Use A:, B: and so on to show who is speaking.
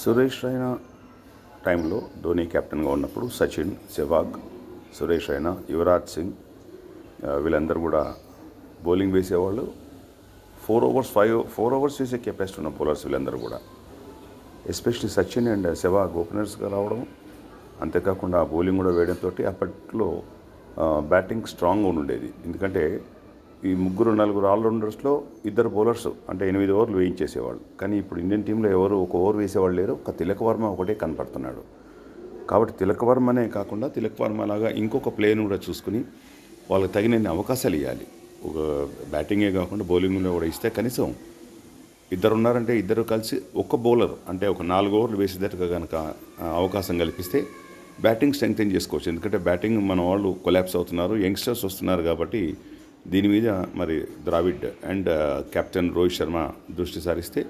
A: సురేష్ రైనా టైంలో ధోని కెప్టెన్గా ఉన్నప్పుడు సచిన్, సెవాగ్, సురేష్ రైనా, యువరాజ్ సింగ్ వీళ్ళందరూ కూడా బౌలింగ్ వేసేవాళ్ళు. 4 ఓవర్స్ వేసే కెపాసిటీ ఉన్న బౌలర్స్ వీళ్ళందరూ కూడా. ఎస్పెషలీ సచిన్ అండ్ సెవాగ్ ఓపెనర్స్గా రావడం, అంతేకాకుండా బౌలింగ్ కూడా వేయడంతో అప్పట్లో బ్యాటింగ్ స్ట్రాంగ్గా ఉండేది. ఎందుకంటే ఈ 3-4 ఆల్రౌండర్స్లో 2 బౌలర్స్ అంటే 8 ఓవర్లు వేయించేసేవాళ్ళు. కానీ ఇప్పుడు ఇండియన్ టీంలో ఎవరు 1 ఓవర్ వేసేవాళ్ళు లేరు. ఒక తిలక్ వర్మ ఒకటే కనపడుతున్నాడు. కాబట్టి తిలక్ వర్మనే కాకుండా తిలక్ వర్మ లాగా ఇంకొక ప్లేయర్ని కూడా చూసుకుని వాళ్ళకి తగినన్ని అవకాశాలు ఇవ్వాలి. ఒక బ్యాటింగే కాకుండా బౌలింగ్లో కూడా ఇస్తే కనీసం 2 ఉన్నారంటే 2 కలిసి ఒక బౌలర్ అంటే ఒక 4 ఓవర్లు వేసేటట్టుగా కనుక అవకాశం కల్పిస్తే బ్యాటింగ్ స్ట్రెంగ్తెన్ చేసుకోవచ్చు. ఎందుకంటే బ్యాటింగ్ మన వాళ్ళు కొలాప్స్ అవుతున్నారు, యంగ్స్టర్స్ వస్తున్నారు. కాబట్టి దీని మీద మరి ద్రావిడ్ అండ్ కెప్టెన్ రోహిత్ శర్మ దృష్టి సారిస్తే